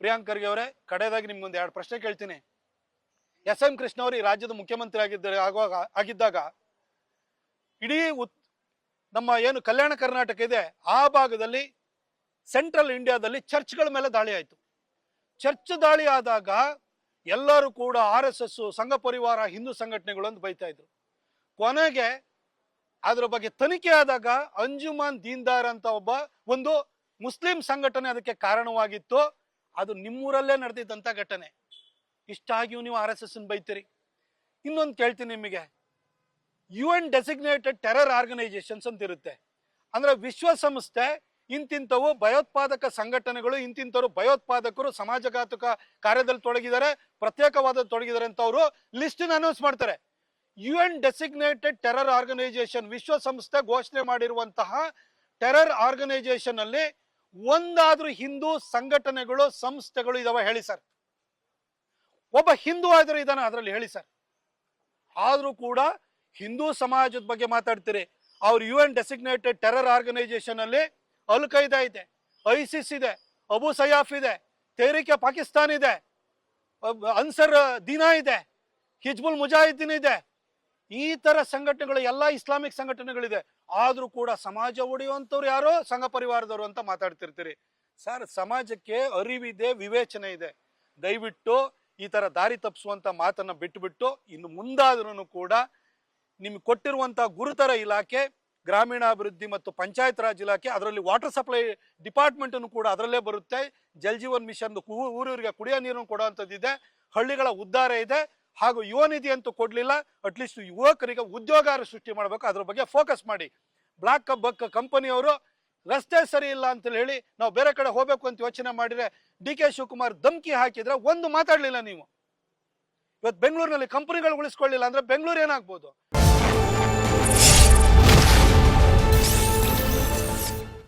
ಪ್ರಿಯಾಂಕ್ ಖರ್ಗೆ ಅವರೇ, ಕಡೆಯದಾಗಿ ನಿಮ್ಗೊಂದು 2 ಪ್ರಶ್ನೆ ಕೇಳ್ತೀನಿ. ಎಸ್.ಎಂ. ಕೃಷ್ಣ ಅವರು ಈ ರಾಜ್ಯದ ಮುಖ್ಯಮಂತ್ರಿ ಆಗಿದ್ದಾಗ ಇಡೀ ನಮ್ಮ ಏನು ಕಲ್ಯಾಣ ಕರ್ನಾಟಕ ಇದೆ ಆ ಭಾಗದಲ್ಲಿ ಸೆಂಟ್ರಲ್ ಇಂಡಿಯಾದಲ್ಲಿ ಚರ್ಚ್ಗಳ ಮೇಲೆ ದಾಳಿ ಆಯಿತು. ಚರ್ಚ್ ದಾಳಿ ಆದಾಗ ಎಲ್ಲರೂ ಕೂಡ RSS, ಸಂಘ ಪರಿವಾರ, ಹಿಂದೂ ಸಂಘಟನೆಗಳು ಅಂತ ಬೈತಾ ಇದ್ರು. ಕೊನೆಗೆ ಅದರ ಬಗ್ಗೆ ತನಿಖೆ ಆದಾಗ ಅಂಜುಮನ್ ದೀನ್ದಾರ್ ಅಂತ ಒಂದು ಮುಸ್ಲಿಂ ಸಂಘಟನೆ ಅದಕ್ಕೆ ಕಾರಣವಾಗಿತ್ತು. ಅದು ನಿಮ್ಮೂರಲ್ಲೇ ನಡೆದಿದ್ದಂಥ ಘಟನೆ. ಇಷ್ಟಾಗಿಯೂ ನೀವು RSS ಬೈತೀರಿ. ಇನ್ನೊಂದು ಕೇಳ್ತೀನಿ ನಿಮಗೆ, UN ಡೆಸಿಗ್ನೇಟೆಡ್ ಟೆರರ್ ಆರ್ಗನೈಸೇಷನ್ಸ್ ಅಂತ ಇರುತ್ತೆ. ಅಂದ್ರೆ ವಿಶ್ವಸಂಸ್ಥೆ ಇಂತಿಂಥವು ಭಯೋತ್ಪಾದಕ ಸಂಘಟನೆಗಳು, ಇಂತಿಂಥವ್ರು ಭಯೋತ್ಪಾದಕರು, ಸಮಾಜಘಾತಕ ಕಾರ್ಯದಲ್ಲಿ ತೊಡಗಿದ್ದಾರೆ, ಪ್ರತ್ಯೇಕವಾದ ತೊಡಗಿದ್ದಾರೆ ಅಂತ ಅವರು ಲಿಸ್ಟ್ ಅನೌನ್ಸ್ ಮಾಡ್ತಾರೆ. UN ಡೆಸಿಗ್ನೇಟೆಡ್ ಟೆರರ್ ಆರ್ಗನೈಸೇಷನ್, ವಿಶ್ವಸಂಸ್ಥೆ ಘೋಷಣೆ ಮಾಡಿರುವಂತಹ ಟೆರರ್ ಆರ್ಗನೈಸೇಷನ್ ಅಲ್ಲಿ ಒಂದಾದ್ರೂ ಹಿಂದೂ ಸಂಘಟನೆಗಳು, ಸಂಸ್ಥೆಗಳು ಇದಾವೆ ಹೇಳಿ ಸರ್? ಒಬ್ಬ ಹಿಂದೂ ಆದ್ರೂ ಇದಾನ ಅದರಲ್ಲಿ ಹೇಳಿ ಸರ್? ಆದ್ರೂ ಕೂಡ ಹಿಂದೂ ಸಮಾಜದ ಬಗ್ಗೆ ಮಾತಾಡ್ತೀರಿ. ಅವ್ರ UN ಡೆಸಿಗ್ನೇಟೆಡ್ ಟೆರರ್ ಆರ್ಗನೈಸೇಷನ್ ಅಲ್ಲಿ ಅಲ್ ಖೈದಾ ಇದೆ, ISIS ಇದೆ, ಅಬು ಸಯಾಫ್ ಇದೆ, ತೆಹ್ರೀಕೆ ಪಾಕಿಸ್ತಾನ್ ಇದೆ, ಅನ್ಸರ್ ದೀನಾ ಇದೆ, ಹಿಜ್ಬುಲ್ ಮುಜಾಹಿದ್ದೀನ್ ಇದೆ. ಈ ತರ ಸಂಘಟನೆಗಳು ಎಲ್ಲ ಇಸ್ಲಾಮಿಕ್ ಸಂಘಟನೆಗಳಿದೆ. ಆದ್ರೂ ಕೂಡ ಸಮಾಜ ಒಡೆಯುವಂಥವ್ರು ಯಾರೋ ಸಂಘ ಪರಿವಾರದವರು ಅಂತ ಮಾತಾಡ್ತಿರ್ತೀರಿ. ಸರ್, ಸಮಾಜಕ್ಕೆ ಅರಿವಿದೆ, ವಿವೇಚನೆ ಇದೆ. ದಯವಿಟ್ಟು ಈ ತರ ದಾರಿ ತಪ್ಪಿಸುವಂತ ಮಾತನ್ನ ಬಿಟ್ಟುಬಿಟ್ಟು ಇನ್ನು ಮುಂದಾದ್ರೂ ಕೂಡ ನಿಮ್ಗೆ ಕೊಟ್ಟಿರುವಂತಹ ಗುರುತರ ಇಲಾಖೆ, ಗ್ರಾಮೀಣಾಭಿವೃದ್ಧಿ ಮತ್ತು ಪಂಚಾಯತ್ ರಾಜ್ ಇಲಾಖೆ, ಅದರಲ್ಲಿ ವಾಟರ್ ಸಪ್ಲೈ ಡಿಪಾರ್ಟ್ಮೆಂಟ್ ಕೂಡ ಅದರಲ್ಲೇ ಬರುತ್ತೆ. ಜಲ್ ಜೀವನ್ ಮಿಷನ್ ಊರೂರಿಗೆ ಕುಡಿಯೋ ನೀರನ್ನು ಕೊಡುವಂಥದ್ದಿದೆ, ಹಳ್ಳಿಗಳ ಉದ್ಧಾರ ಇದೆ. ಹಾಗೂ ಯುವ ನಿಧಿ ಅಂತೂ ಕೊಡ್ಲಿಲ್ಲ. ಅಟ್ಲೀಸ್ಟ್ ಯುವಕರಿಗೆ ಉದ್ಯೋಗ ಸೃಷ್ಟಿ ಮಾಡಬೇಕು, ಅದ್ರ ಬಗ್ಗೆ ಫೋಕಸ್ ಮಾಡಿ. ಬ್ಲಾಕ್ ಬಕ್ ಕಂಪನಿಯವರು ರಸ್ತೆ ಸರಿ ಇಲ್ಲ ಅಂತ ಹೇಳಿ ನಾವು ಬೇರೆ ಕಡೆ ಹೋಗ್ಬೇಕು ಅಂತ ಯೋಚನೆ ಮಾಡಿದ್ರೆ DK ಶಿವಕುಮಾರ್ ಧಮ್ಕಿ ಹಾಕಿದ್ರೆ ಒಂದು ಮಾತಾಡ್ಲಿಲ್ಲ ನೀವು. ಇವತ್ತು ಬೆಂಗಳೂರಿನಲ್ಲಿ ಕಂಪನಿಗಳು ಉಳಿಸ್ಕೊಳ್ಳಿಲ್ಲ ಅಂದ್ರೆ ಬೆಂಗಳೂರು ಏನಾಗ್ಬೋದು?